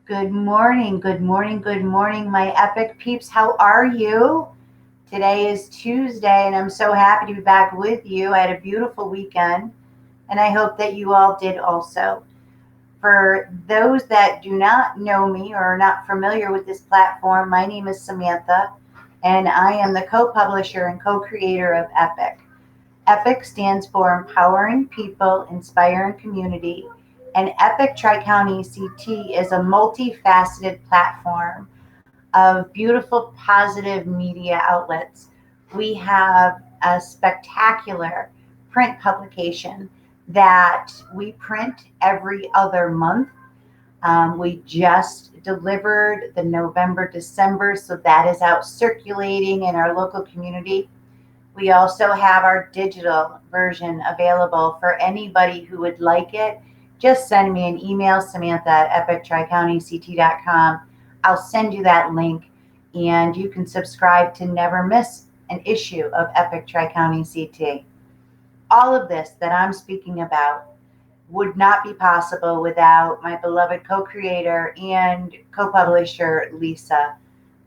Good morning, good morning, good morning, my epic peeps. How are you? Today is Tuesday, and I'm so happy to be back with you. I had a beautiful weekend, and I hope that you all did also. For those that do not know me or are not familiar with this platform, my name is Samantha, and I am the co publisher and co creator of EPIC. EPIC stands for Empowering People, Inspiring Community, and EPIC Tri County CT is a multifaceted platform of beautiful, positive media outlets. We have a spectacular print publication that we print every other month. We just delivered the November, December, so that is out circulating in our local community. We also have our digital version available for anybody who would like it. Just send me an email, Samantha at epictricountyct.com. I'll send you that link and you can subscribe to never miss an issue of Epic Tri-County CT. All of this that I'm speaking about would not be possible without my beloved co-creator and co-publisher, Lisa.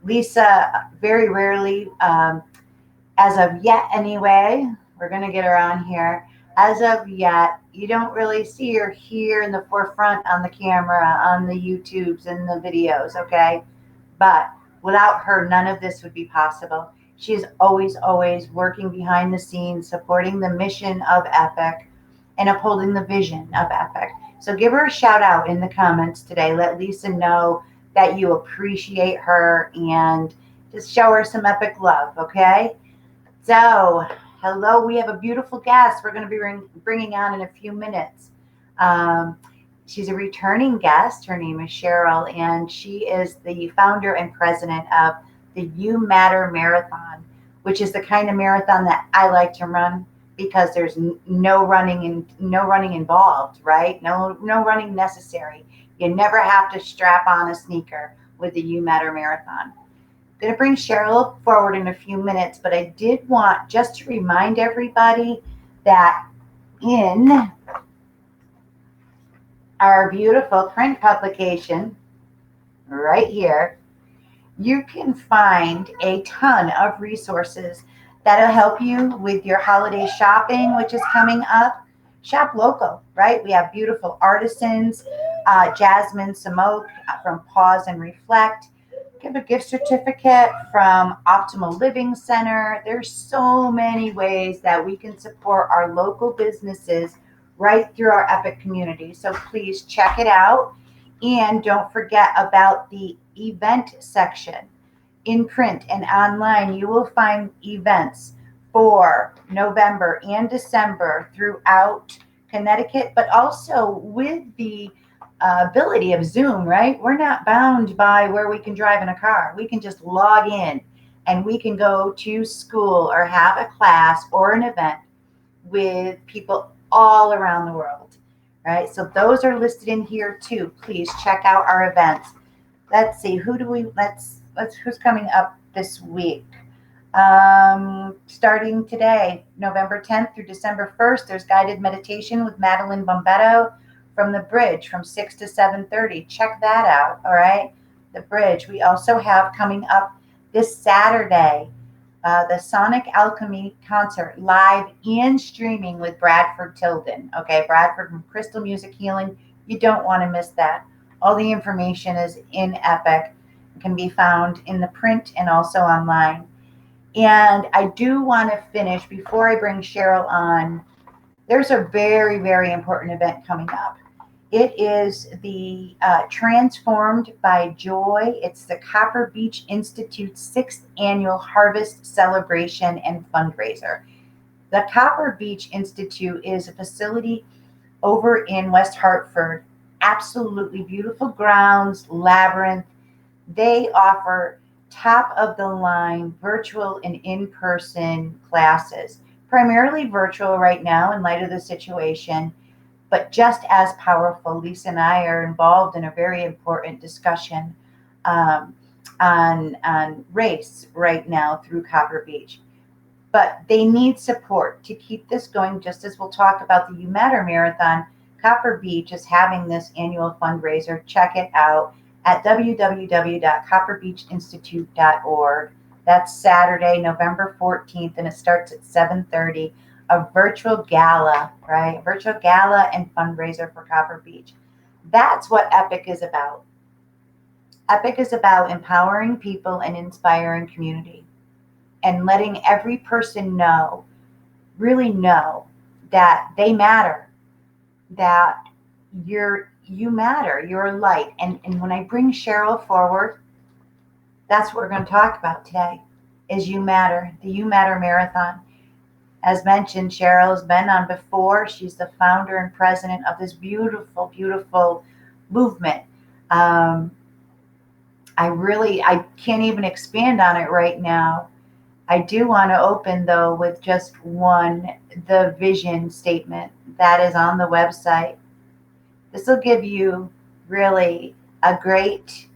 Lisa very rarely, as of yet anyway, we're going to get her on here. As of yet, you don't really see her here in the forefront on the camera, on the YouTubes and the videos, okay? But without her, none of this would be possible. She is always, always working behind the scenes, supporting the mission of EPIC and upholding the vision of EPIC. So give her a shout out in the comments today. Let Lisa know that you appreciate her and just show her some EPIC love, okay? So, hello, we have a beautiful guest we're going to be bringing on in a few minutes. She's a returning guest. Her name is Cheryl, and she is the founder and president of the You Matter Marathon, which is the kind of marathon that I like to run because there's no running involved, right? No running necessary. You never have to strap on a sneaker with the You Matter Marathon. I'm going to bring Cheryl forward in a few minutes, but I did want just to remind everybody that in our beautiful print publication right here, you can find a ton of resources that'll help you with your holiday shopping, which is coming up. Shop local, right? We have beautiful artisans, Jasmine Samoke from Pause and Reflect. Give a gift certificate from Optimal Living Center. There's so many ways that we can support our local businesses right through our EPIC community. So please check it out. And don't forget about the event section. In print and online, you will find events for November and December throughout Connecticut, but also with the ability of Zoom, right? We're not bound by where we can drive in a car. We can just log in and we can go to school or have a class or an event with people all around the world, right? So those are listed in here too. Please check out our events. Let's see, who's coming up this week? Starting today, November 10th through December 1st, there's guided meditation with Madeline Bombetto from the Bridge from 6 to 7:30. Check that out, all right? The Bridge. We also have coming up this Saturday, the Sonic Alchemy concert, live and streaming with Bradford Tilden. Okay, Bradford from Crystal Music Healing. You don't want to miss that. All the information is in EPIC. It can be found in the print and also online. And I do want to finish before I bring Cheryl on. There's a very, very important event coming up. It is the Transformed by Joy. It's the Copper Beach Institute's 6th annual harvest celebration and fundraiser. The Copper Beach Institute is a facility over in West Hartford. Absolutely beautiful grounds, labyrinth. They offer top of the line virtual and in-person classes, primarily virtual right now in light of the situation. But just as powerful, Lisa and I are involved in a very important discussion on race right now through Copper Beach. But they need support to keep this going, just as we'll talk about the You Matter Marathon. Copper Beach is having this annual fundraiser. Check it out. at www.copperbeachinstitute.org. That's Saturday, November 14th, and it starts at 7:30. A virtual gala, right? A virtual gala and fundraiser for Copper Beach. That's what EPIC is about. EPIC is about empowering people and inspiring community and letting every person know, really know, that they matter, that you matter, you're a light. And when I bring Cheryl forward, that's what we're going to talk about today is You Matter, the You Matter Marathon. As mentioned, Cheryl has been on before. She's the founder and president of this beautiful, beautiful movement. I can't even expand on it right now. I do want to open though with just one, the vision statement that is on the website. This will give you really a great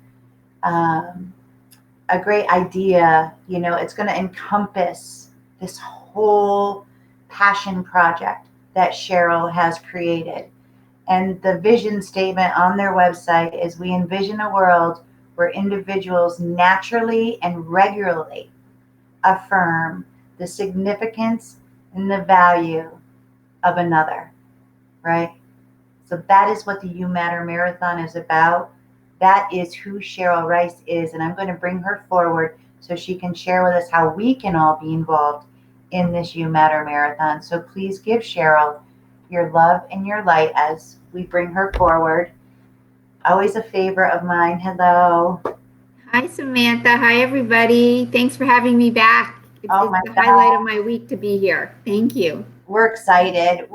idea. You know, it's going to encompass this whole passion project that Cheryl has created. And the vision statement on their website is, we envision a world where individuals naturally and regularly affirm the significance and the value of another, right? So that is what the You Matter Marathon is about. That is who Cheryl Rice is, and I'm going to bring her forward so she can share with us how we can all be involved in this You Matter Marathon. So please give Cheryl your love and your light as we bring her forward. Always a favorite of mine. Hello. Hi, Samantha. Hi, everybody. Thanks for having me back. It's the highlight of my week to be here. Thank you. We're excited.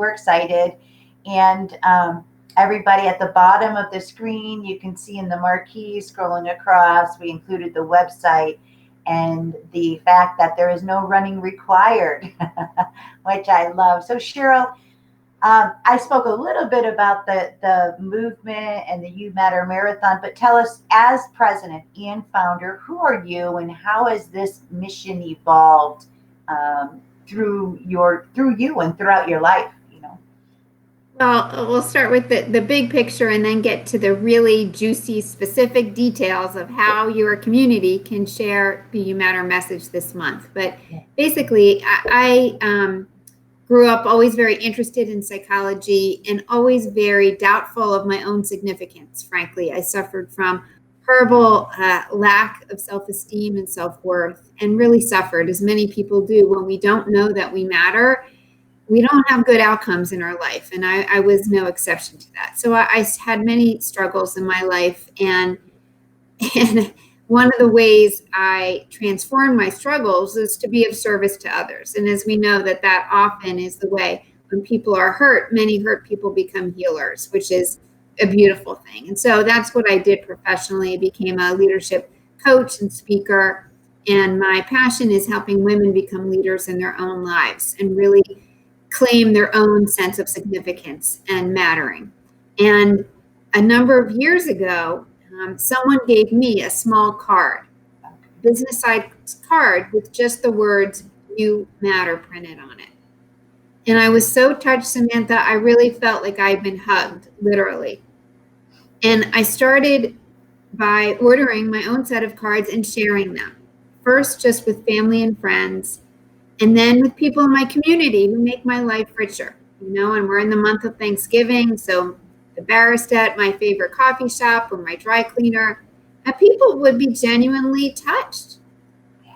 And everybody, at the bottom of the screen, you can see in the marquee scrolling across, we included the website and the fact that there is no running required, which I love. So Cheryl, I spoke a little bit about the movement and the You Matter Marathon, but tell us, as president and founder, who are you and how has this mission evolved through you and throughout your life? Well, we'll start with the big picture and then get to the really juicy, specific details of how your community can share the You Matter message this month. But basically, I grew up always very interested in psychology and always very doubtful of my own significance. Frankly, I suffered from horrible lack of self-esteem and self-worth, and really suffered, as many people do. When we don't know that we matter, we don't have good outcomes in our life, and I was no exception to that. So I had many struggles in my life, and one of the ways I transformed my struggles is to be of service to others. And as we know, that often is the way. When people are hurt, many hurt people become healers, which is a beautiful thing. And so that's what I did professionally. I became a leadership coach and speaker, and my passion is helping women become leaders in their own lives and really claim their own sense of significance and mattering. And a number of years ago, someone gave me a small card, business size card, with just the words "You Matter" printed on it. And I was so touched, Samantha. I really felt like I'd been hugged, literally. And I started by ordering my own set of cards and sharing them. First, just with family and friends, and then with people in my community who make my life richer, and we're in the month of Thanksgiving. So the barista at my favorite coffee shop or my dry cleaner, and people would be genuinely touched.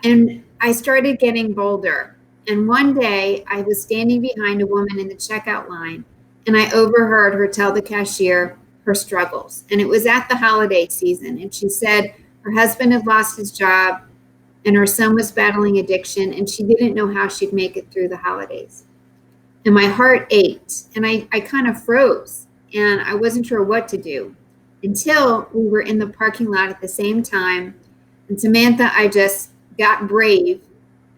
And I started getting bolder. And one day I was standing behind a woman in the checkout line, and I overheard her tell the cashier her struggles. And it was at the holiday season. And she said her husband had lost his job, and her son was battling addiction, and she didn't know how she'd make it through the holidays. And my heart ached, and I kind of froze, and I wasn't sure what to do until we were in the parking lot at the same time. And Samantha, I just got brave,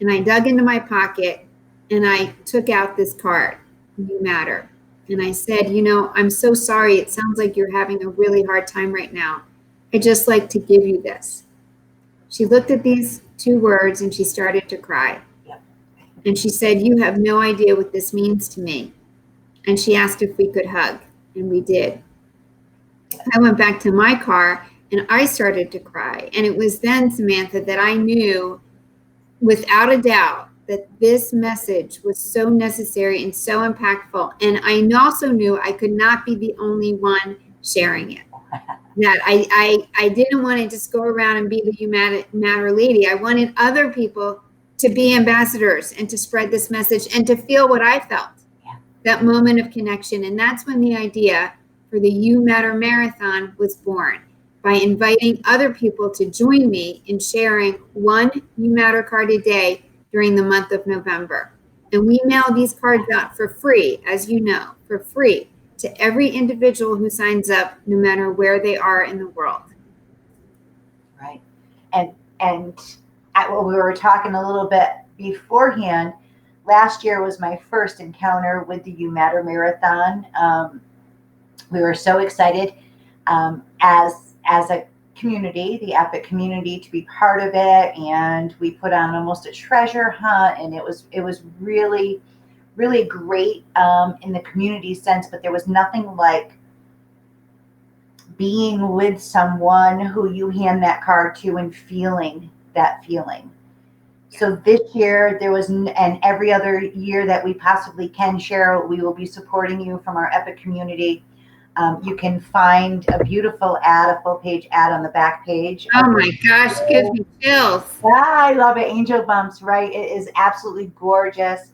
and I dug into my pocket, and I took out this card, "You Matter." And I said, "I'm so sorry. It sounds like you're having a really hard time right now. I'd just like to give you this." She looked at these 2 words and she started to cry. And she said, "You have no idea what this means to me." And she asked if we could hug, and we did. I went back to my car And I started to cry. And it was then, Samantha, that I knew without a doubt that this message was so necessary and so impactful. And I also knew I could not be the only one sharing it. That I didn't want to just go around and be the You Matter lady. I wanted other people to be ambassadors and to spread this message and to feel what I felt, that moment of connection. And that's when the idea for the You Matter Marathon was born, by inviting other people to join me in sharing one You Matter card a day during the month of November. And we mail these cards out for free, as you know, for free to every individual who signs up, no matter where they are in the world. Right. And well, we were talking a little bit beforehand. Last year was my first encounter with the You Matter Marathon. We were so excited as a community, the Epic community, to be part of it, and we put on almost a treasure hunt, and it was really really great in the community sense. But there was nothing like being with someone who you hand that card to and feeling that feeling. So this year there was, and every other year that we possibly can, share, we will be supporting you from our Epic community. You can find a beautiful ad, a full page ad on the back page. Oh my gosh, gives me chills. I love it. Angel bumps, right? It is absolutely gorgeous.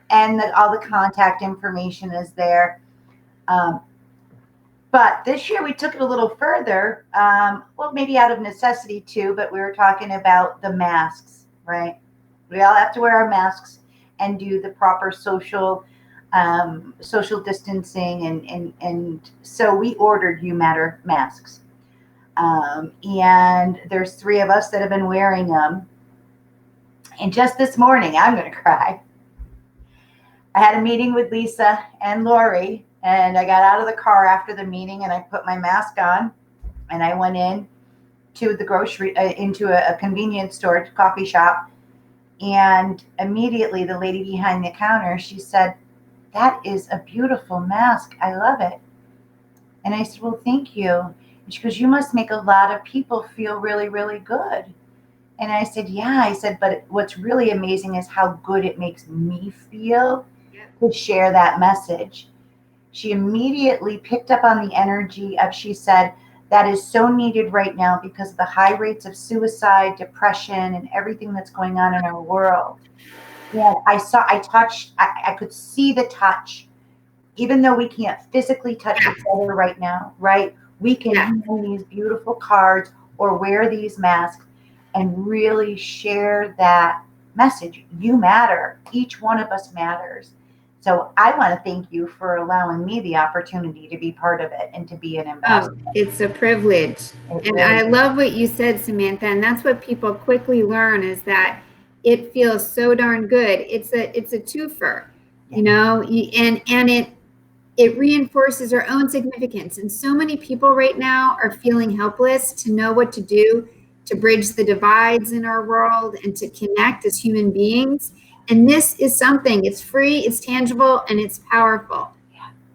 And all the contact information is there. But this year we took it a little further. Well, maybe out of necessity too, but we were talking about the masks, right? We all have to wear our masks and do the proper social distancing, and so we ordered You Matter masks, and there's 3 of us that have been wearing them. And just this morning, I'm going to cry. I had a meeting with Lisa and Lori, and I got out of the car after the meeting and I put my mask on and I went in to the grocery, into a convenience store, coffee shop. And immediately the lady behind the counter, she said, "That is a beautiful mask. I love it." And I said, "Well, thank you." And she goes, "You must make a lot of people feel really, really good." And I said, "Yeah." I said, "But what's really amazing is how good it makes me feel to share that message." She immediately picked up on the energy of, she said, "That is so needed right now because of the high rates of suicide, depression, and everything that's going on in our world." And I could see the touch, even though we can't physically touch each other right now, right? We can hand these beautiful cards or wear these masks and really share that message. You matter. Each one of us matters. So I want to thank you for allowing me the opportunity to be part of it and to be an ambassador. Oh, it's a privilege. And I love what you said, Samantha. And that's what people quickly learn, is that it feels so darn good. It's a twofer, you know, and it reinforces our own significance. And so many people right now are feeling helpless to know what to do to bridge the divides in our world and to connect as human beings. And this is something, it's free, it's tangible, and it's powerful.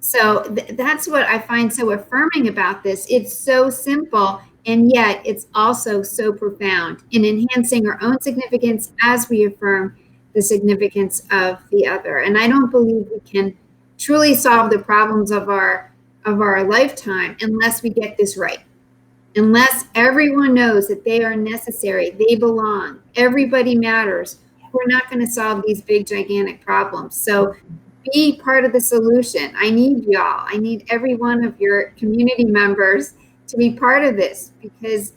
So that's what I find so affirming about this. It's so simple, and yet it's also so profound in enhancing our own significance as we affirm the significance of the other. And I don't believe we can truly solve the problems of our lifetime unless we get this right. Unless everyone knows that they are necessary, they belong, everybody matters, we're not going to solve these big, gigantic problems. So be part of the solution. I need y'all. I need every one of your community members to be part of this, because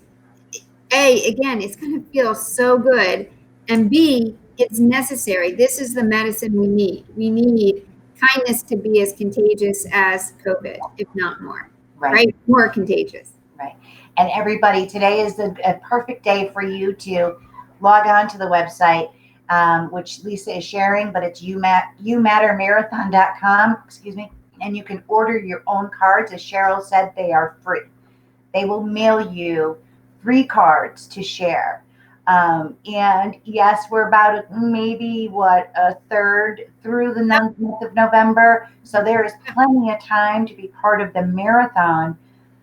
A, again, it's going to feel so good, and B, it's necessary. This is the medicine we need. We need kindness to be as contagious as COVID, if not more, right? More contagious. Right. And everybody, today is a perfect day for you to log on to the website, which Lisa is sharing, but it's youmattermarathon.com, excuse me, and you can order your own cards. As Cheryl said, they are free. They will mail you 3 cards to share. And yes, we're about maybe a third through the month of November. So there is plenty of time to be part of the marathon.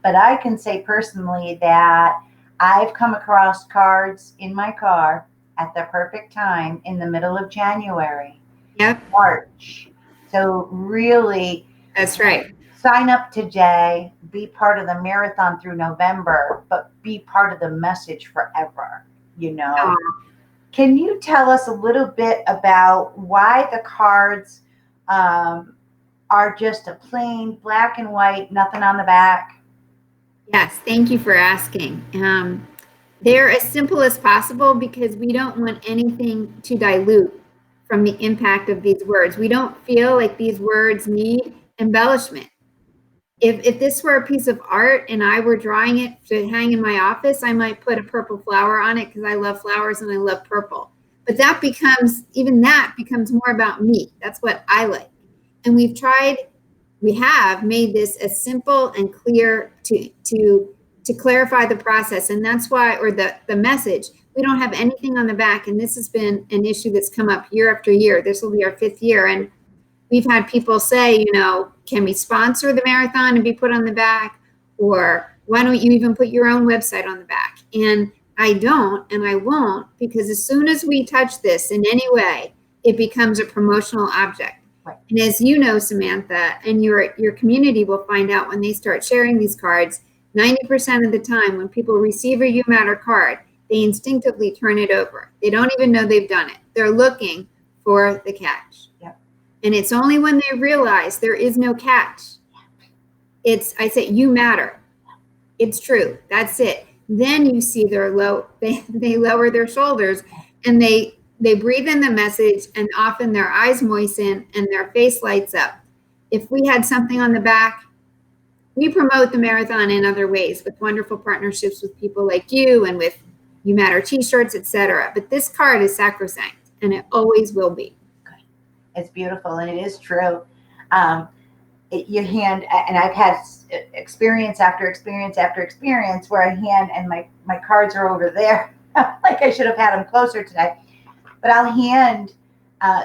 but I can say personally that I've come across cards in my car at the perfect time in the middle of January, Yep, March. So really that's right. sign up today, be part of the marathon through November, but be part of the message forever, you know. Oh, Can you tell us a little bit about why the cards um, are just a plain black and white, nothing on the back? yes, thank you for asking. They're as simple as possible because we don't want anything to dilute from the impact of these words. We don't feel like these words need embellishment. If this were a piece of art and I were drawing it to hang in my office, I might put a purple flower on it because I love flowers and I love purple. But that becomes more about me. That's what I like. And we have made this as simple and clear to clarify the process. And that's why, or the message, we don't have anything on the back. And this has been an issue that's come up year after year. This will be our 5th year. And we've had people say, can we sponsor the marathon and be put on the back? Or why don't you even put your own website on the back? And I don't, and I won't, because as soon as we touch this in any way, it becomes a promotional object. Right. And as you know, Samantha, and your community will find out when they start sharing these cards, 90% of the time when people receive a You Matter card, they instinctively turn it over. They don't even know they've done it. They're looking for the catch. Yep. And it's only when they realize there is no catch. I say, you matter. It's true. That's it. Then you see they lower their shoulders and they breathe in the message, and often their eyes moisten and their face lights up. If we had something on the back, we promote the marathon in other ways with wonderful partnerships with people like you and with You Matter t-shirts, etc. But this card is sacrosanct, and it always will be. It's beautiful, and it is true. You hand, and I've had experience after experience after experience where I hand and my cards are over there. Like I should have had them closer today. But I'll hand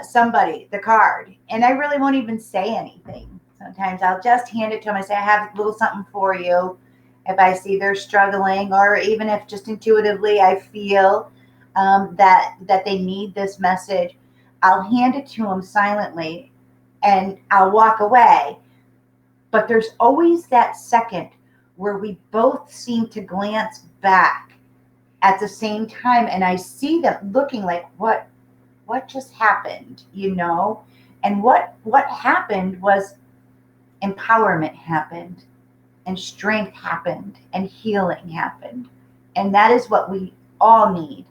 somebody the card, and I really won't even say anything. Sometimes I'll just hand it to them. I say, I have a little something for you. If I see they're struggling, or even if just intuitively I feel that they need this message, I'll hand it to them silently, and I'll walk away. But there's always that second where we both seem to glance back at the same time, and I see them looking like, what just happened, And what happened was empowerment happened, and strength happened, and healing happened. And that is what we all need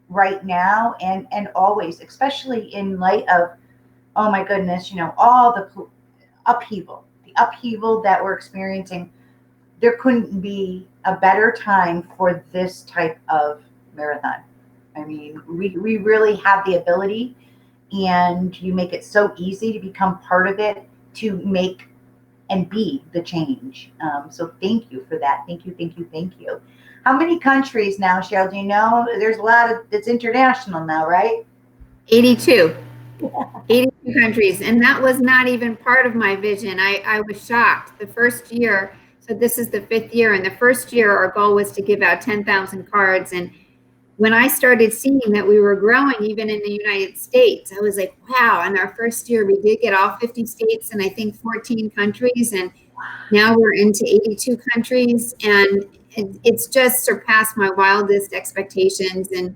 right now, and always, especially in light of, oh my goodness, all the upheaval that we're experiencing. There couldn't be a better time for this type of marathon. I mean, we really have the ability, and you make it so easy to become part of it, to make and be the change. So thank you for that. Thank you, thank you, thank you. How many countries now, Cheryl? Do you know? There's a lot of, it's international now, right? 82. 82 countries. And that was not even part of my vision. I was shocked. The first year, so this is the 5th year, and the first year our goal was to give out 10,000 cards. And when I started seeing that we were growing even in the United States, I was like, wow. And our first year we did get all 50 states and I think 14 countries. And now we're into 82 countries, and it's just surpassed my wildest expectations. And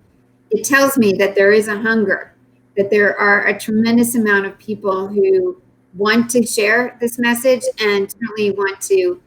it tells me that there is a hunger, that there are a tremendous amount of people who want to share this message and certainly want to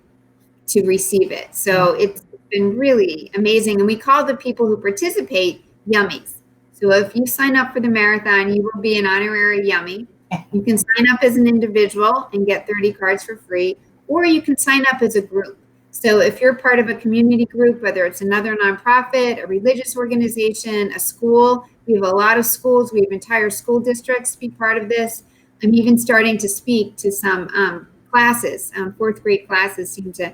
receive it. So it's been really amazing. And we call the people who participate yummies. So if you sign up for the marathon, you will be an honorary yummy. You can sign up as an individual and get 30 cards for free, or you can sign up as a group. So if you're part of a community group, whether it's another nonprofit, a religious organization, a school, we have a lot of schools. We have entire school districts be part of this. I'm even starting to speak to some classes. 4th grade classes seem to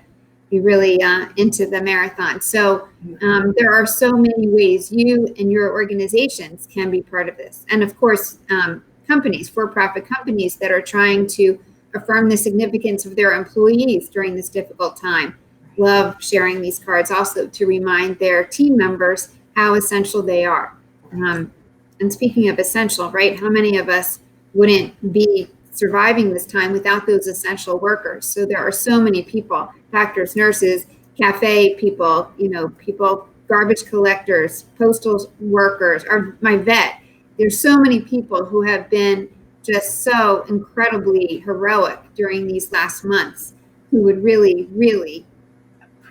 be really into the marathon. So there are so many ways you and your organizations can be part of this. And of course, companies, for-profit companies that are trying to affirm the significance of their employees during this difficult time. love sharing these cards also to remind their team members how essential they are. And speaking of essential, right, how many of us wouldn't be surviving this time without those essential workers? So there are so many people, doctors, nurses, cafe people, people, garbage collectors, postal workers, or my vet. There's so many people who have been just so incredibly heroic during these last months who would really, really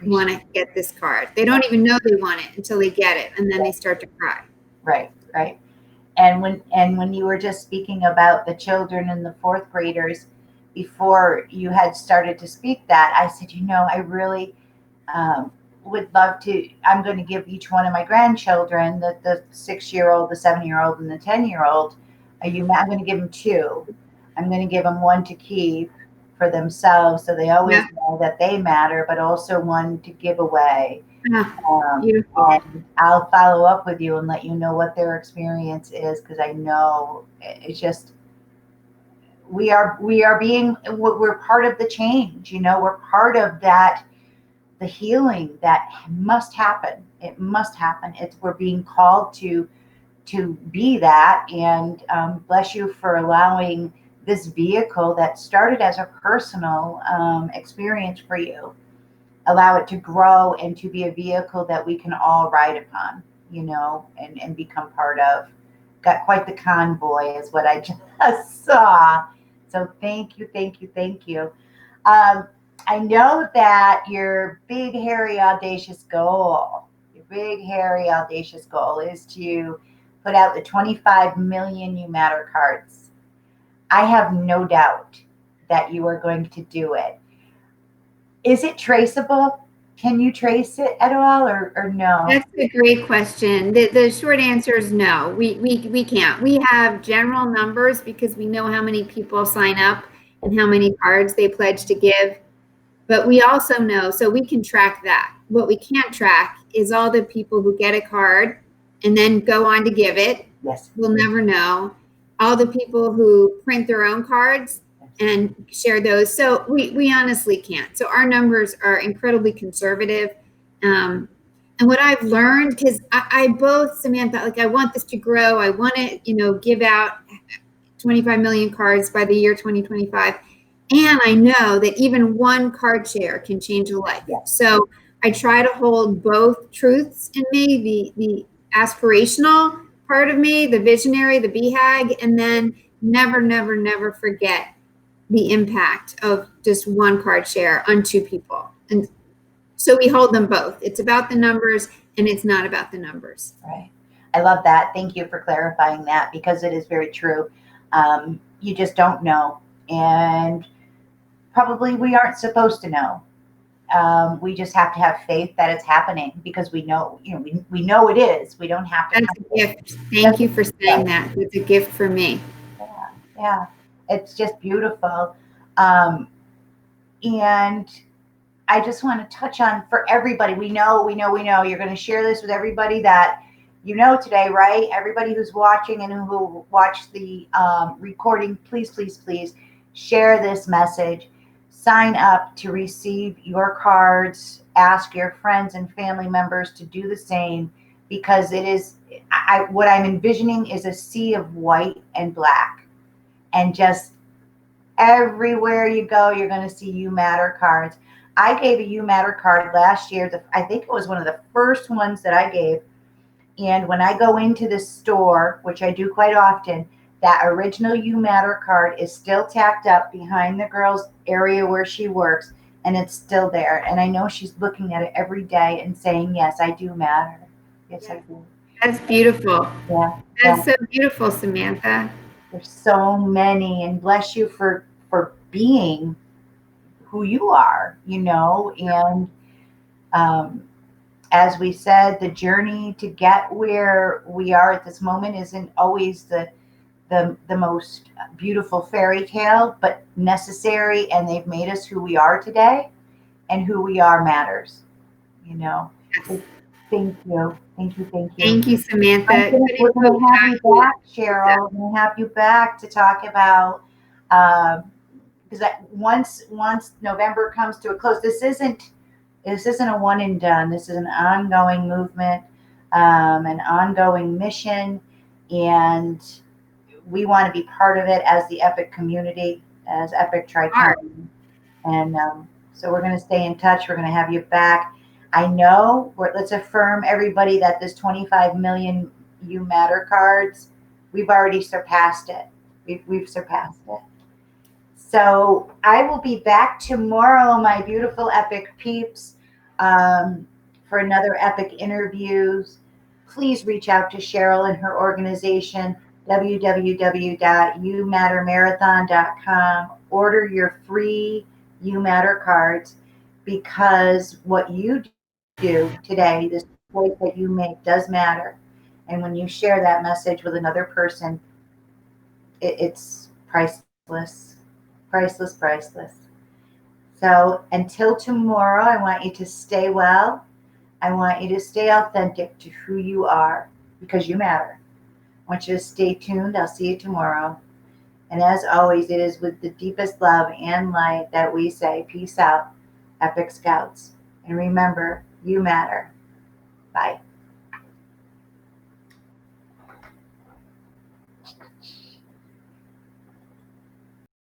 want to get this card. They don't even know they want it until they get it, and then they start to cry. Right, right. And when you were just speaking about the children and the fourth graders, before you had started to speak that, I said, I really um, would love to. I'm going to give each one of my grandchildren, the 6-year old, the 7-year old, and the 10-year old, I'm going to give them two. I'm going to give them one to keep for themselves, so they always Yeah. know that they matter, but also one to give away. Beautiful. And I'll follow up with you and let you know what their experience is, because I know it's just we're part of the change. We're part of that, the healing that must happen. It must happen. We're being called to be that. And bless you for allowing this vehicle that started as a personal experience for you, allow it to grow and to be a vehicle that we can all ride upon, and become part of. Got quite the convoy, is what I just saw. So thank you, thank you, thank you. Um, I know that your big, hairy, audacious goal is to put out the 25 million You Matter cards. I have no doubt that you are going to do it. Is it traceable? Can you trace it at all, or no? That's a great question. The short answer is no. We can't. We have general numbers because we know how many people sign up and how many cards they pledge to give. But we also know, so we can track that. What we can't track is all the people who get a card and then go on to give it. Yes. We'll never know. All the people who print their own cards and share those. So we honestly can't. So our numbers are incredibly conservative. And what I've learned, because I both, Samantha, like I want this to grow. I want to, give out 25 million cards by the year 2025. And I know that even one card share can change a life. Yeah. So I try to hold both truths in me, the aspirational part of me, the visionary, the BHAG, and then never, never, never forget the impact of just one card share on two people. And so we hold them both. It's about the numbers and it's not about the numbers. Right. I love that. Thank you for clarifying that, because it is very true. You just don't know. And probably we aren't supposed to know. We just have to have faith that it's happening, because we know, we know it is. We don't have to. That's a gift. Thank you for saying that. It's a gift for me. Yeah, yeah. It's just beautiful. Um, and I just want to touch on, for everybody, we know you're going to share this with everybody that today, right? Everybody who's watching and who watched the recording, please, please, please share this message. Sign up to receive your cards. Ask your friends and family members to do the same, because it is, what I'm envisioning is a sea of white and black, and just everywhere you go, you're going to see You Matter cards. I gave a You Matter card last year. I think it was one of the first ones that I gave. And when I go into the store, which I do quite often, that original You Matter card is still tacked up behind the girl's area where she works, and it's still there. And I know she's looking at it every day and saying, yes, I do matter. Yes, I do. That's beautiful. Yeah. That's so beautiful, Samantha. There's so many, and bless you for being who you are, and as we said, the journey to get where we are at this moment isn't always the most beautiful fairy tale, but necessary, and they've made us who we are today, and who we are matters. So thank you, thank you, thank you. Thank you, Samantha. We're going to have you back, Cheryl. We're going to have you back to talk about, because once November comes to a close, this isn't This isn't a one and done. This is an ongoing movement, an ongoing mission, and we want to be part of it as the Epic community, as Epic Are. Tri-County. And so we're going to stay in touch. We're going to have you back. I know, let's affirm everybody that this 25 million You Matter cards, we've already surpassed it. We've surpassed it. So I will be back tomorrow, my beautiful Epic peeps, for another Epic interviews. Please reach out to Cheryl and her organization, www.youmattermarathon.com. Order your free You Matter cards, because what you do today, this choice that you make, does matter. And when you share that message with another person, it's priceless, priceless, priceless. So until tomorrow, I want you to stay well. I want you to stay authentic to who you are, because you matter. I want you to stay tuned. I'll see you tomorrow. And as always, it is with the deepest love and light that we say, peace out, Epic Scouts. And remember, you matter. Bye.